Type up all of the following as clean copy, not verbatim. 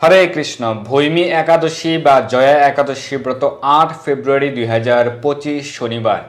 হরে কৃষ্ণ। ভৈমী একাদশী বা জয়া একাদশী ব্রত ৮ ফেব্রুয়ারি ২০২৫ শনিবার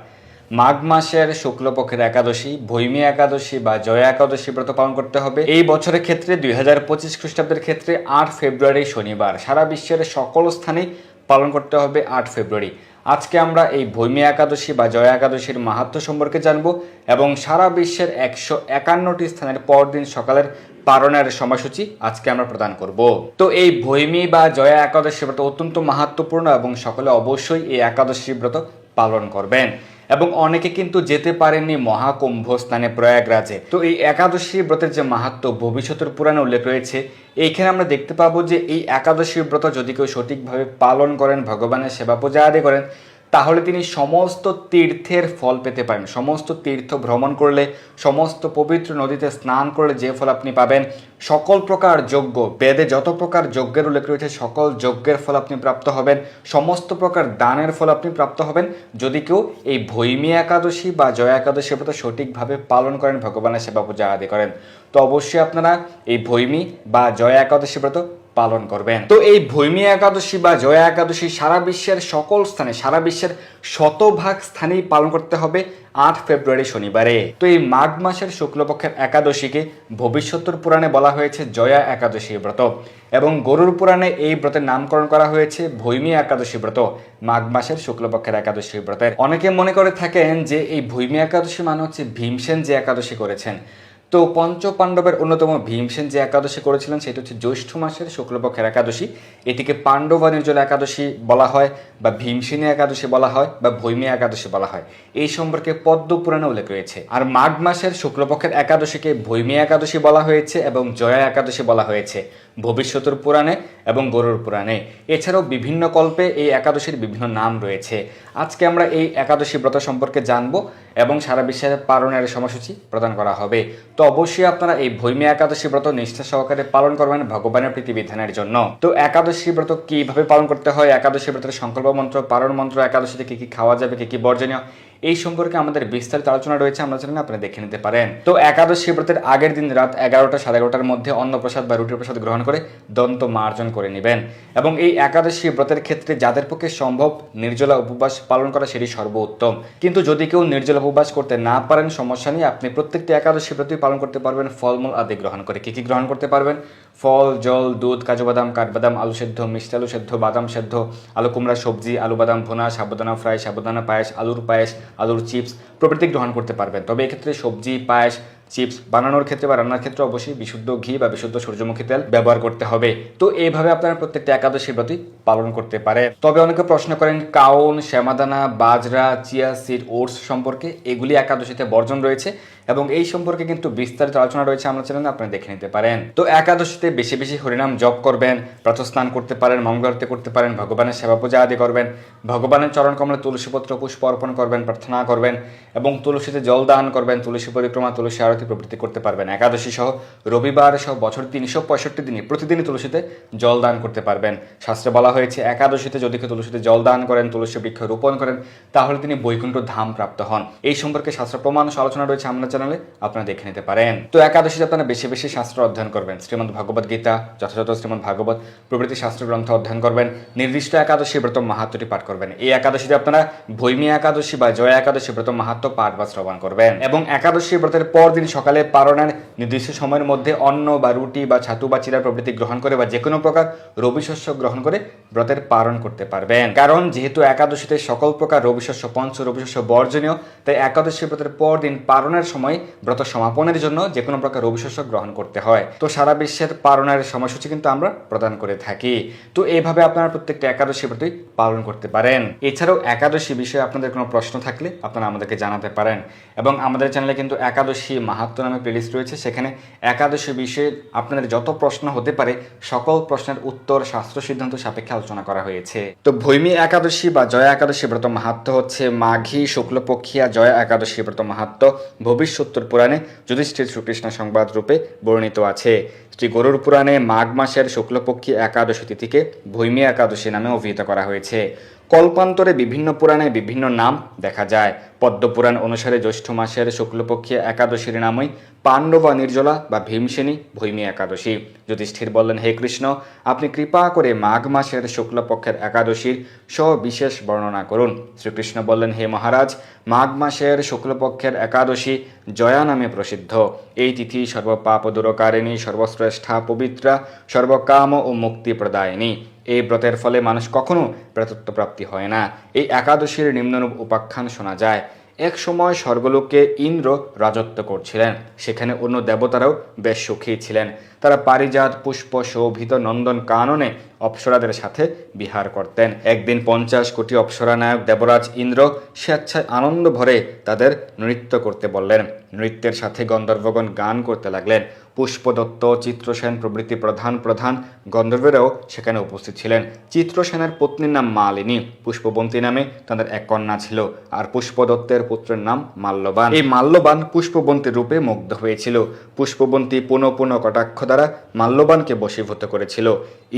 মাঘ মাসের শুক্লপক্ষের একাদশী ভৈমী একাদশী বা জয়া একাদশী ব্রত পালন করতে হবে। এই বছরের ক্ষেত্রে ২০২৫ খ্রিস্টাব্দের ক্ষেত্রে ৮ ফেব্রুয়ারি শনিবার সারা বিশ্বের সকল স্থানেই পালন করতে হবে ৮ ফেব্রুয়ারি। আজকে আমরা এই ভৈমী একাদশী বা জয়া একাদশীর মাহাত্ম্য সম্পর্কে জানব এবং সারা বিশ্বের ১৫১টি স্থানের পরদিন সকালের পালনের সময়সূচি আজকে আমরা প্রদান করব। তো এই ভৈমী বা জয়া একাদশী ব্রত অত্যন্ত মাহাত্ম্যপূর্ণ এবং সকলে অবশ্যই এই একাদশী ব্রত পালন করবেন। এবং অনেকে কিন্তু যেতে পারেননি মহাকুম্ভ স্থানে প্রয়াগরাজে। তো এই একাদশী ব্রতের যে মাহাত্ম্য ভবিষ্যতের পুরাণে উল্লেখ রয়েছে, এইখানে আমরা দেখতে পাবো যে এই একাদশী ব্রত যদি কেউ সঠিকভাবে পালন করেন, ভগবানের সেবা পূজা আদি করেন, তাহলে তিনি সমস্ত তীর্থের ফল পেতে পারেন। সমস্ত তীর্থ ভ্রমণ করলে, সমস্ত পবিত্র নদীতে স্নান করলে যে ফল আপনি পাবেন, সকল প্রকার যজ্ঞ, বেদে যত প্রকার যজ্ঞের উল্লেখ রয়েছে সকল যজ্ঞের ফল আপনি প্রাপ্ত হবেন, সমস্ত প্রকার দানের ফল আপনি প্রাপ্ত হবেন যদি কেউ এই ভৈমী একাদশী বা জয়া একাদশী ব্রত সঠিকভাবে পালন করেন, ভগবানের সেবা পূজা আদি করেন। তো অবশ্যই আপনারা এই ভৈমী বা জয়া একাদশী ব্রত পালন করবেন। তো এই ভৈমী একাদশী বা জয়া একাদশী সারা বিশ্বের সকল স্থানে, সারা বিশ্বের শতভাগ স্থানেই পালন করতে হবে ৮ ফেব্রুয়ারি শনিবারে। তো এই মাঘ মাসের শুক্লপক্ষের একাদশীকে ভবিষ্যতের পুরাণে বলা হয়েছে জয়া একাদশী ব্রত এবং গরুর পুরাণে এই ব্রতের নামকরণ করা হয়েছে ভৈমী একাদশী ব্রত, মাঘ মাসের শুক্লপক্ষের একাদশী ব্রতের। অনেকে মনে করে থাকেন যে এই ভৈমী একাদশী মানে হচ্ছে ভীমসেন যে একাদশী করেছেন। তো পঞ্চ পাণ্ডবের অন্যতম ভীমসেন যে একাদশী করেছিলেন সেটা হচ্ছে জ্যৈষ্ঠ মাসের শুক্লপক্ষের একাদশী। এটিকে পাণ্ডবা নির্জলা একাদশী বলা হয় বা ভীমসেনী একাদশী বলা হয় বা ভৈমী একাদশী বলা হয়। এই সম্পর্কে পদ্ম পুরাণে উল্লেখ রয়েছে। আর মাঘ মাসের শুক্লপক্ষের একাদশীকে ভৈমী একাদশী বলা হয়েছে এবং জয়া একাদশী বলা হয়েছে ভবিষ্যতের পুরাণে এবং গরুর পুরাণে। এছাড়াও বিভিন্ন কল্পে এই একাদশীর বিভিন্ন নাম রয়েছে। আজকে আমরা এই একাদশী ব্রত সম্পর্কে জানবো এবং সারা বিশ্বের পালনের সময়সূচি প্রদান করা হবে। তো অবশ্যই আপনারা এই ভৈমী একাদশী ব্রত নিষ্ঠা সহকারে পালন করবেন ভগবানের প্রীতিবিধানের জন্য। তো একাদশী ব্রত কিভাবে পালন করতে হয়, একাদশী ব্রতের সংকল্প মন্ত্র, পালন মন্ত্র, একাদশীতে কি কি খাওয়া যাবে, কি কি বর্জনীয়, এই সম্পর্কে আমাদের বিস্তারিত আলোচনা রয়েছে, আমরা জানি আপনারা দেখে নিতে পারেন। তো একাদশী ব্রতের আগের দিন রাত ১১টা সাড়ে ১১টার মধ্যে অন্নপ্রসাদ বা রুটির প্রসাদ গ্রহণ করে দন্ত মার্জন করে নেবেন। এবং এই একাদশী ব্রতের ক্ষেত্রে যাদের পক্ষে সম্ভব নির্জলা উপবাস পালন করা সেটি সর্বোত্তম। কিন্তু যদি কেউ নির্জলা উপবাস করতে না পারেন সমস্যা নেই, আপনি প্রত্যেকটি একাদশী ব্রতই পালন করতে পারবেন ফলমূল আদি গ্রহণ করে। কি কি গ্রহণ করতে পারবেন? ফল, জল, দুধ, কাজু বাদাম, কাঠবাদাম, আলু সেদ্ধ, মিষ্টি আলু সেদ্ধ, বাদাম সেদ্ধ, আলু কুমড়া সবজি, আলু বাদাম ভুনা, সাবুদানা ফ্রাই, সাবুদানা পায়েস, আলুর পায়েস, আলুর চিপস প্রভৃতি গ্রহণ করতে পারবেন। তবে এক্ষেত্রে সবজি, পায়েস, চিপস বানানোর ক্ষেত্রে বা রান্নার ক্ষেত্রে অবশ্যই বিশুদ্ধ ঘি বা বিশুদ্ধ সূর্যমুখী তেল ব্যবহার করতে হবে। তো এইভাবে আপনারা প্রত্যেকটা একাদশী ব্রতই পালন করতে পারে। তবে অনেকে প্রশ্ন করেন কাউন, শ্যামাদানা, বাজরা, চিয়া সিড, ওটস সম্পর্কে। এগুলি একাদশীতে বর্জন রয়েছে এবং এই সম্পর্কে কিন্তু বিস্তারিত আলোচনা রয়েছে আমরা চ্যানেলে, আপনারা দেখে নিতে পারেন। তো একাদশীতে বেশি বেশি হরিনাম জপ করবেন, প্রাতঃস্নান করতে পারেন, মঙ্গল আরতি করতে পারেন, ভগবানের সেবা পূজা আদি করবেন, ভগবানের চরণ কমলে তুলসীপত্র পুষ্প অর্পণ করবেন, প্রার্থনা করবেন এবং তুলসীতে জল দান করবেন, তুলসী পরিক্রমা, তুলসী আরতি প্রভৃতি করতে পারবেন। একাদশী সহ রবিবার সহ বছর ৩৬৫ দিনই প্রতিদিনই তুলসীতে জল দান করতে পারবেন। শাস্ত্রে বলা হয়েছে একাদশীতে যদি কেউ তুলসীতে জল দান করেন, তুলসী বৃক্ষ রোপণ করেন, তাহলে তিনি বৈকুণ্ঠ ধাম প্রাপ্ত হন। এই সম্পর্কে শাস্ত্র প্রমাণ আলোচনা রয়েছে আমরা চ্যানেলে, আপনারা দেখে নিতে পারেন। তো একাদশীতে আপনারা বেশি বেশি শাস্ত্র অধ্যয়ন করবেন, শ্রীমদ্ ভগবত গীতা, যথাযথ শ্রীমদ্ ভাগবত প্রভৃতি শাস্ত্র গ্রন্থ অধ্যয়ন করবেন, নির্দিষ্ট একাদশী ব্রত মাহাত্ম্যটি পাঠ করবেন। এই একাদশীতে আপনারা ভৈমী একাদশী বা জয়া একাদশী ব্রত মাহাত্ম্য পাঠ বা শ্রবণ করবেন এবং একাদশী ব্রতের পর দিন সকালে পালনের নির্দিষ্ট সময়ের মধ্যে অন্ন বা রুটি বা ছাতু বা চিরা প্রভৃতি গ্রহণ করে বা যে কোনো প্রকার রবি শস্য গ্রহণ করে ব্রতের পালন করতে পারবেন। কারণ যেহেতু একাদশীতে সকল প্রকার রবি শস্য, পঞ্চ রবি শস্য বর্জনীয়, তাই একাদশী ব্রতের পর দিন পালনের সময় ব্রত সমাপনের জন্য যে কোনো প্রকার রবি শস্য গ্রহণ করতে হয়। তো সারা বিশ্বের পালনের সময়সূচি কিন্তু আমরা প্রদান করে থাকি। তো এইভাবে আপনারা প্রত্যেকটা একাদশী ব্রতই পালন করতে পারেন। এছাড়াও একাদশী বিষয়ে আপনাদের কোনো প্রশ্ন থাকলে আপনারা আমাদেরকে জানাতে পারেন এবং আমাদের চ্যানেলে কিন্তু একাদশী মাহাত্ম্য নামে প্লেলিস্ট রয়েছে, সেখানে একাদশী বিষয়ে আপনাদের যত প্রশ্ন হতে পারে সকল প্রশ্নের উত্তর শাস্ত্র সিদ্ধান্ত সাপেক্ষে আলোচনা করা হয়েছে। তো ভৈমী একাদশী বা জয়া একাদশী ব্রত মাহাত্ম্য হচ্ছে মাঘী শুক্লপক্ষিয়া জয়া একাদশী ব্রত মাহাত্ম্য ভবিষ্যত্তর পুরাণে যুধিষ্ঠির শ্রীকৃষ্ণ সংবাদ রূপে বর্ণিত আছে। শ্রী গরুর পুরাণে মাঘ মাসের শুক্লপক্ষী একাদশী তিথিকে ভৈমী একাদশী নামে অভিহিত করা হয়েছে। কল্পান্তরে বিভিন্ন পুরাণে বিভিন্ন নাম দেখা যায়। পদ্মপুরাণ অনুসারে জ্যৈষ্ঠ মাসের শুক্লপক্ষী একাদশীর নামই পাণ্ডবা নির্জলা বা ভীমসেনী ভৈমী একাদশী। যুধিষ্ঠির বললেন, হে কৃষ্ণ, আপনি কৃপা করে মাঘ মাসের শুক্লপক্ষের একাদশীর সবিশেষ বর্ণনা করুন। শ্রীকৃষ্ণ বললেন, হে মহারাজ, মাঘ মাসের শুক্লপক্ষের একাদশী জয়া নামে প্রসিদ্ধ। এই তিথি সর্বপাপ দূরকারিণী, সর্বশ্রেষ্ঠা, পবিত্রা, সর্বকাম ও মুক্তি প্রদায়িনী। এই ব্রতের ফলে মানুষ কখনো প্রেতত্ব প্রাপ্তি হয় না। এই একাদশীর নিম্নরূপ উপাখ্যান শোনা যায়। এক সময় স্বর্গলোকে ইন্দ্র রাজত্ব করছিলেন। সেখানে অন্য দেবতারাও বেশ সুখী ছিলেন। তারা পারিজাত পুষ্প শোভিত নন্দন কাননে অপ্সরাদের সাথে বিহার করতেন। একদিন 50 কোটি অপ্সরা নায়ক দেবরাজ ইন্দ্র স্বেচ্ছায় আনন্দ ভরে তাদের নৃত্য করতে বললেন। নৃত্যের সাথে গন্ধর্বগণ গান করতে লাগলেন। পুষ্পদত্ত, চিত্রসেন প্রভৃতি প্রধান প্রধান গন্ধর্বেরাও সেখানে উপস্থিত ছিলেন। চিত্রসেনের পত্নীর নাম মালিনী, পুষ্পবন্তী নামে তাদের এক কন্যা ছিল, আর পুষ্পদত্তের পুত্রের নাম মাল্যবান। এই মাল্যবান পুষ্পবন্তীর রূপে মুগ্ধ হয়েছিল। পুষ্পবন্তী পুনঃ পুনঃ কটাক্ষ দ্বারা মাল্যবানকে বশীভূত করেছিল।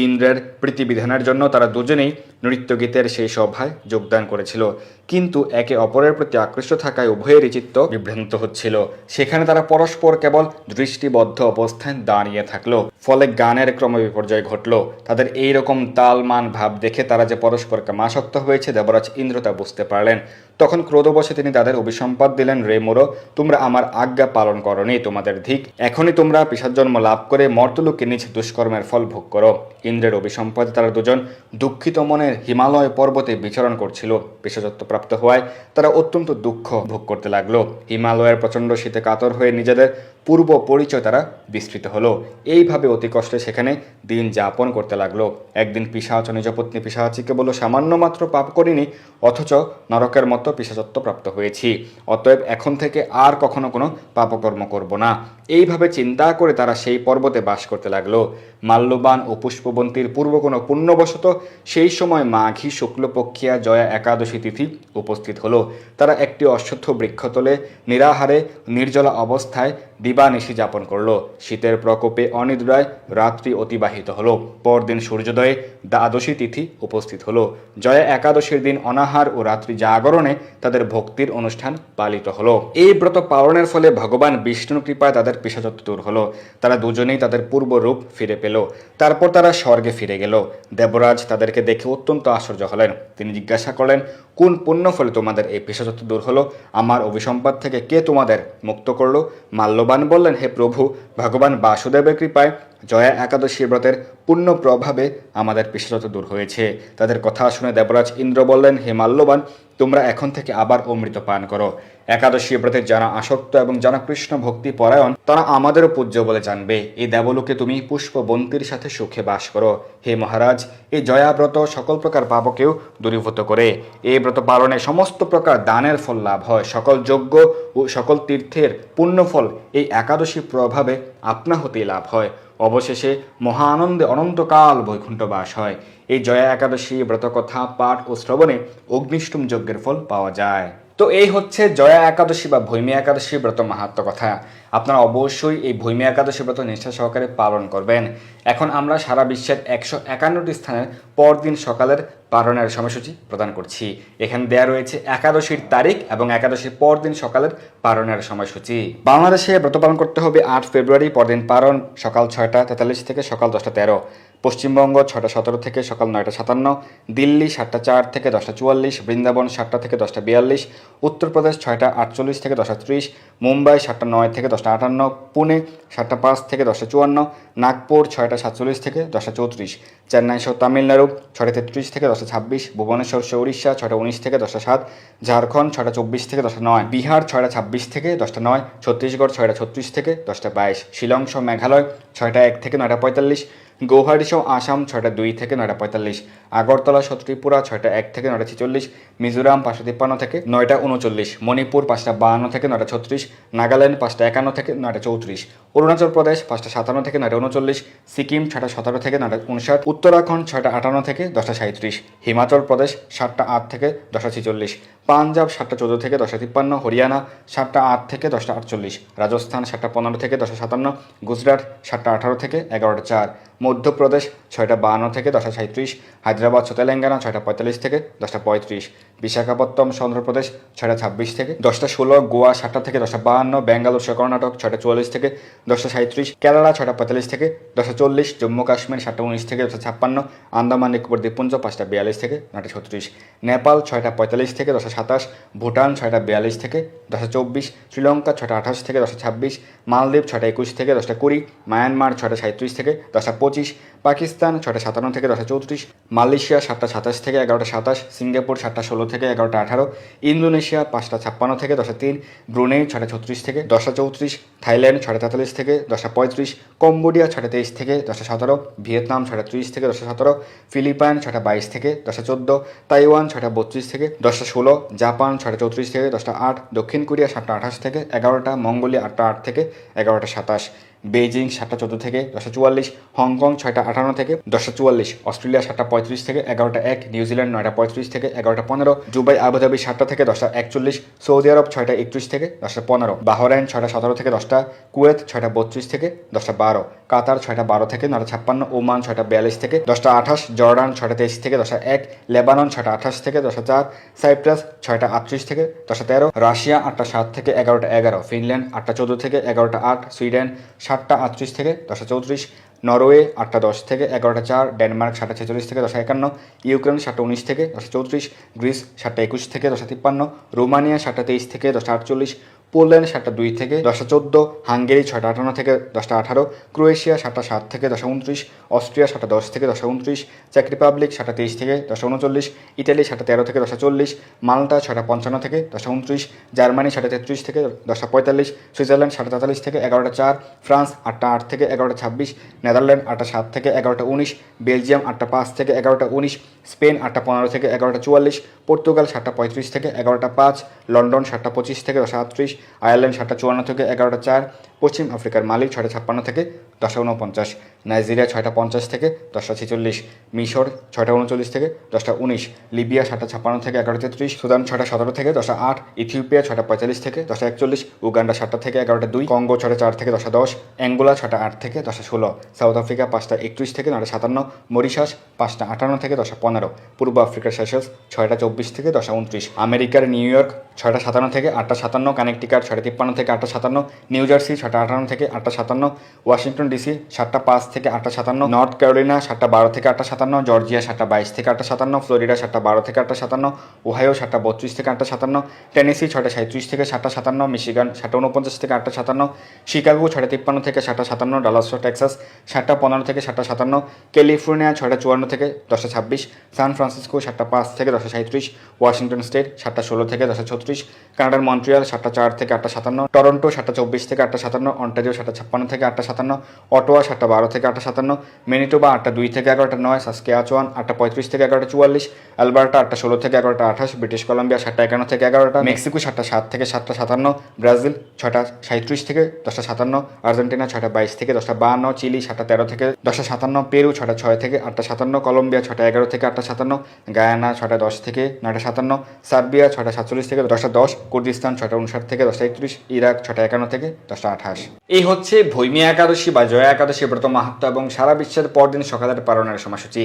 ইন্দ্রের প্রীতিবিধানের জন্য তারা দুজনেই নৃত্যগীতের সেই সভায় যোগদান করেছিল, কিন্তু একে অপরের প্রতি আকৃষ্ট থাকায় উভয়েরই চিত্ত বিভ্রান্ত হচ্ছিল। সেখানে তারা পরস্পর কেবল দৃষ্টিবদ্ধ অবস্থায় দাঁড়িয়ে থাকলো। ফলে গানের ক্রমবিপর্যয় ঘটল। তাদের এইরকম তালমান ভাব দেখে তারা যে পরস্পরকে আসক্ত হয়েছে, দেবরাজ ইন্দ্র তা বুঝতে পারলেন। তখন ক্রোধবশে তিনি তাদের অভিসম্পাদ দিলেন, রে মোর, তোমরা আমার আজ্ঞা পালন করনি, তোমাদের ধিক। এখনই তোমরা পিশাচজন্ম লাভ করে মর্তলোকে নিজ দুষ্কর্মের ফল ভোগ করো। ইন্দ্রের অভিসম্পাদে তারা দুজন দুঃখিত মনের হিমালয় পর্বতে বিচরণ করছিল। পিশাচত্ব প্রাপ্ত হওয়ায় তারা অত্যন্ত দুঃখ ভোগ করতে লাগলো। হিমালয়ের প্রচণ্ড শীতে কাতর হয়ে নিজেদের পূর্ব পরিচয় তারা বিস্তৃত হলো। এইভাবে অতি কষ্টে সেখানে দিন যাপন করতে লাগলো। একদিন পিশাচ নিজ পত্নী পিশাচিকে বলল, সামান্য মাত্র পাপ করিনি, অথচ নরকের মতো পিশাচত্ব প্রাপ্ত হয়েছি। অতএব এখন থেকে আর কখনো কোনো পাপকর্ম করব না। এইভাবে চিন্তা করে তারা সেই পর্বতে বাস করতে লাগলো। মাল্যবান ও পুষ্পবন্তীর পূর্ব কোনো পুণ্যবশত সেই সময় মাঘী শুক্লপক্ষিয়া জয়া একাদশী তিথি উপস্থিত হলো। তারা একটি অশ্বত্থ বৃক্ষতলে নিরাহারে নির্জলা অবস্থায় দিবানিশি যাপন করলো। শীতের প্রকোপে অনিদ্রায় রাত্রি অতিবাহিত হলো। পরদিন সূর্যোদয়ে দ্বাদশী তিথি উপস্থিত হলো। জয়া একাদশীর দিন অনাহার ও রাত্রি জাগরণে তাদের ভক্তির অনুষ্ঠান পালিত হলো। এই ব্রত পালনের ফলে ভগবান বিষ্ণুর কৃপায় তাদের পিশাচত্ব দূর হলো। তারা দুজনেই তাদের পূর্ব রূপ ফিরে পেল। তারপর তারা স্বর্গে ফিরে গেল। দেবরাজ তাদেরকে দেখে অত্যন্ত আশ্চর্য হলেন। তিনি জিজ্ঞাসা করলেন, কোন পুণ্য ফলে তোমাদের এই পিশাচত্ব দূর হলো? আমার অভিসম্পাদ থেকে কে তোমাদের মুক্ত করলো? মাল্যবান বললেন, হে প্রভু, ভগবান বাসুদেবের কৃপায় জয়া একাদশী ব্রতের পুণ্য প্রভাবে আমাদের পিশাচত্ব দূর হয়েছে। তাদের কথা শুনে দেবরাজ ইন্দ্র বললেন, হে মাল্যবান, তোমরা এখন থেকে আবার অমৃত পান করো। একাদশী ব্রতে যারা আসক্ত এবং যারা কৃষ্ণ ভক্তি পরায়ণ, তারা আমাদেরও পূজ্য বলে জানবে। এই দেবলোকে তুমি পুষ্পবন্তীর সাথে সুখে বাস করো। হে মহারাজ, এই জয়াব্রত সকল প্রকার পাপকেও দূরীভূত করে। এই ব্রত পালনে সমস্ত প্রকার দানের ফল লাভ হয়। সকল যজ্ঞ ও সকল তীর্থের পুণ্যফল এই একাদশী প্রভাবে আপনা হতেই লাভ হয়। অবশেষে মহা আনন্দে অনন্তকাল বৈকুণ্ঠ বাস হয়। এই জয়া একাদশী ব্রতকথা পাঠ ও শ্রবণে অগ্নিষ্টম যজ্ঞের ফল পাওয়া যায়। তো এই হচ্ছে জয়া একাদশী বা ভৈমী একাদশী ব্রত মাহাত্ম্য কথা। আপনারা অবশ্যই এই ভৈমী একাদশী ব্রত নিষ্ঠা সহকারে পালন করবেন। এখন আমরা সারা বিশ্বের 151টি স্থানের পরদিন সকালের পালনের সময়সূচি প্রদান করছি। এখানে দেয়া রয়েছে একাদশীর তারিখ এবং একাদশীর পরদিন সকালের পালনের সময়সূচি। বাংলাদেশে ব্রত পালন করতে হবে 8 ফেব্রুয়ারি, পরদিন পালন সকাল 6টা 43 থেকে সকাল 10টা 13। পশ্চিমবঙ্গ 6টা 17 থেকে সকাল 9টা 57, দিল্লি 7টা 4 থেকে 10টা 44, বৃন্দাবন 7টা থেকে 10টা 42, উত্তরপ্রদেশ 6টা 48 থেকে 10টা 30, মুম্বাই 7টা 9 থেকে 10টা 58, পুনে 7টা 5 থেকে 10টা 54, নাগপুর 6টা 47 থেকে 10টা 34, চেন্নাই সহ তামিলনাড়ু 6টা 33 থেকে 10টা 26, ভুবনেশ্বর সহ উড়িষ্যা 6টা 19 থেকে 10টা 7, ঝাড়খণ্ড 6টা 24 থেকে 10টা 9, বিহার 6টা 26 থেকে 10টা 9, ছত্তিশগড় 6টা 36 থেকে 10টা 22, শিলং সহ মেঘালয় 6টা 1 থেকে 9টা 45, গৌহাটি সহ আসাম 6টা 2 থেকে 9টা 45, আগরতলা সহ ত্রিপুরা 6টা 1 থেকে 9টা 46, মিজোরাম 553 থেকে 9টা 39, মণিপুর 5টা 52 থেকে 9টা 36, নাগাল্যান্ড 5টা 51 থেকে 9টা 34, অরুণাচল প্রদেশ 5টা 57 থেকে 9টা 39, সিকিম 6টা 17 থেকে 9টা 59, উত্তরাখণ্ড 6টা 58 থেকে 10টা 37, হিমাচল প্রদেশ 7টা 8 থেকে 10টা 46, পাঞ্জাব 7টা 14 থেকে 10টা 53, হরিয়ানা 7টা 8 থেকে 10টা 48, রাজস্থান 7টা 15 থেকে 10টা 57, গুজরাট 7টা 18 থেকে 11টা 4, মধ্যপ্রদেশ 6টা 52 থেকে 10টা 37, হায়দ্রাবাদ তেলেঙ্গানা 6টা 45 থেকে 10টা 35, বিশাখাপত্তনম অন্ধ্রপ্রদেশ 6টা 26 থেকে 10টা 16, গোয়া 7টা থেকে 10টা 52, বেঙ্গালুরু কর্ণাটক 6টা 44 থেকে 10টা 37, কেরালা 6টা 45 থেকে 10টা 40, জম্মু কাশ্মীর 7টা 19 থেকে 10টা 56, আন্দামান নিকোবর দ্বীপপুঞ্জ 5টা 42 থেকে 9টা 36, নেপাল 6টা 45 থেকে 10টা 27, ভুটান 6টা 42 থেকে 10টা 24, শ্রীলঙ্কা 6টা 28 থেকে 10টা 26, মালদ্বীপ 6টা 21 থেকে 10টা 20, মায়ানমার 6টা 37 থেকে 10টা 25, পাকিস্তান 6টা 57 থেকে 10টা 34, মালয়েশিয়া 7টা 27 থেকে 11টা 27, সিঙ্গাপুর 7টা 16 থেকে 11টা 18, ইন্দোনেশিয়া 5টা 56 থেকে 10টা 3, ব্রুনেই 6টা 36 থেকে 10টা 34, থাইল্যান্ড 6টা 43 থেকে 10টা 35, কম্বোডিয়া 6টা 23 থেকে 10টা 17, ভিয়েতনাম 6টা 30 থেকে 10টা 17, ফিলিপাইন 6টা 22 থেকে 10টা 14, তাইওয়ান 6টা 32 থেকে 10টা 16, জাপান 6টা 34 থেকে 10টা 8, দক্ষিণ কোরিয়া 7টা 28 থেকে 11টা, মঙ্গোলিয়া 8টা 8 থেকে 11টা 27, বেজিং 7টা 14 থেকে 10টা 44, হংকং 6টা 58 থেকে 10টা 44, অস্ট্রেলিয়া 7টা 35 থেকে 11টা 1, নিউজিল্যান্ড 9টা 35 থেকে 11টা 15, দুবাই আবুধাবি 7টা থেকে 10টা 41, সৌদি আরব 6টা 31 থেকে 10টা 15, বাহরাইন 6টা 17 থেকে 10টা, কুয়েত 6টা 32 থেকে 10টা 12, কাতার 6টা 12 থেকে 9টা 56, ওমান 6টা 42 থেকে 10টা 28, জর্ডান 6টা 23 থেকে 10টা 1, লেবানন 6টা 28 থেকে 10টা 4, সাইপ্রাস 6টা 38 থেকে 10টা 13, রাশিয়া 8টা 7 থেকে 11টা 11, ফিনল্যান্ড 8টা 14 থেকে 11টা 8, সুইডেন 7টা 38 থেকে 10টা 34, নরওয়ে 8টা 10 থেকে 11টা 4, ডেনমার্ক 7টা 46 থেকে 10টা 51, ইউক্রেন 7টা 19 থেকে 10টা 34, গ্রিস 7টা 21 থেকে 10টা 53, রোমানিয়া 7টা 23 থেকে 10টা 48, পোল্যান্ড 7টা 2 থেকে 10টা 14, হাঙ্গেরি 6টা 58 থেকে 10টা 18, ক্রোয়েশিয়া 7টা 7 থেকে 10টা 29, অস্ট্রিয়া 7টা 10 থেকে 10টা 29, চেক রিপাবলিক 7টা 23 থেকে 10টা 39, ইটালি 7টা 13 থেকে 10টা 40, মাল্টা 6টা 55 থেকে 10টা 29, জার্মানি 7টা 33 থেকে 10টা 45, সুইজারল্যান্ড 7টা 43 থেকে 11টা 4, ফ্রান্স 8টা 8 থেকে 11টা 26, নেদারল্যান্ড 8টা 7 থেকে 11টা 19, বেলজিয়াম 8টা 5 থেকে 11টা 19, স্পেন 8টা 15 থেকে 11টা 44, পর্তুগাল 7টা 35 থেকে 11টা 5, লন্ডন 7টা 25 থেকে 10টা 38, আয়ারল্যান্ড 7টা 54 থেকে 11টা 4, পশ্চিম আফ্রিকার মালি 6টা 56 থেকে 10টা 49, নাইজেরিয়া 6টা 50 থেকে 10টা 46, মিশর 6টা 39 থেকে 10টা 19, লিবিয়া 7টা 56 থেকে 11টা 33, সুদান 6টা 17 থেকে 10টা 8, ইথিওপিয়া 6টা 45 থেকে 10টা 41, উগান্ডা 7টা থেকে 11টা 2, কঙ্গো 6টা 4 থেকে 10টা 10, অ্যাঙ্গোলা 6টা 8 থেকে 10টা 16, সাউথ আফ্রিকা 5টা 21 থেকে 9টা 57, মরিশাস 5টা 58 থেকে 10টা 15, পূর্ব আফ্রিকার সেশেলস 6টা 24 থেকে 10টা 29, আমেরিকার নিউ ইয়র্ক 6টা 57 থেকে 8টা 57, কানেকটিকাট 6টা 53 থেকে 8টা 57, নিউ জার্সি 6টা 58 থেকে 8টা 57, ওয়াশিংটন ডিসি 7টা 5 থেকে 8টা 57, নর্থ ক্যারোলিনা 7টা 12 থেকে 8টা 57, জর্জিয়া 7টা 22 থেকে 8টা 57, ফ্লোরিডা 7টা 12 থেকে 8টা 57, ওহাইও 7টা 32 থেকে 8টা 57, টেনেসি 6টা 37 থেকে 7টা 57, মিশিগান 7টা 49 থেকে 8টা 57, শিকাগো 6টা 53 থেকে 7টা 57, ডালাস টেক্সাস 7টা 15 থেকে 7টা 57, ক্যালিফোর্নিয়া 6টা 54 থেকে 10টা 26, সান ফ্রান্সিসকো 7টা 5 থেকে 10টা 37, ওয়াশিংটন স্টেট 7টা 16 থেকে 10টা 36, কানাডার মন্ট্রিয়াল 7টা 4 থেকে 8টা 57, টরন্টো 7টা 24 থেকে 8টা 57, অন্টারিও 7টা 56 থেকে 8টা 57, অটোয়া 7টা 12 থেকে 8টা 57, ম্যানিটোবা 8টা 2 থেকে 11টা 9, সাসকেচুয়ান 8টা 35 থেকে 11টা 44, অ্যালবার্টা 8টা 16 থেকে 11টা 28, ব্রিটিশ কলাম্বিয়া 7টা 51 থেকে 11টা, মেক্সিকো 7টা 7 থেকে 7টা 57, ব্রাজিল 6টা 37 থেকে 10টা 57, আর্জেন্টিনা 6টা 22 থেকে 10টা 52, চিলি 7টা 13 থেকে 10টা 57, পেরু 6টা 6 থেকে 8টা 57, কলম্বিয়া 6টা 11 থেকে 8টা 57, গায়ানা 6টা 10 থেকে 9টা 57, সার্বিয়া 6টা 47 থেকে 10টা 10, কুর্দিস্তান 6টা 59 থেকে 10টা 31, ইরাক 6টা 51 থেকে 10টা 28। এই হচ্ছে ভৈমী একাদশী বা জয়া একাদশী ব্রত মাহাত্ম্য এবং সারা বিশ্বের পরদিন সকালের পালনের সময়সূচি।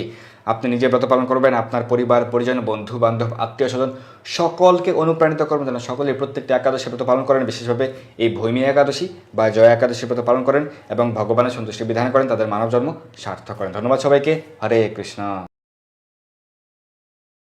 আপনি নিজে ব্রত পালন করবেন, আপনার পরিবার পরিজন বন্ধু বান্ধব আত্মীয় স্বজন সকলকে অনুপ্রাণিত করবেন যেন সকলে প্রত্যেকটি একাদশী ব্রত পালন করেন, বিশেষভাবে এই ভৈমী একাদশী বা জয়া একাদশী ব্রত পালন করেন এবং ভগবানের সন্তুষ্টি বিধান করেন, তাদের মানব জন্ম সার্থক করেন। ধন্যবাদ সবাইকে। হরে কৃষ্ণ।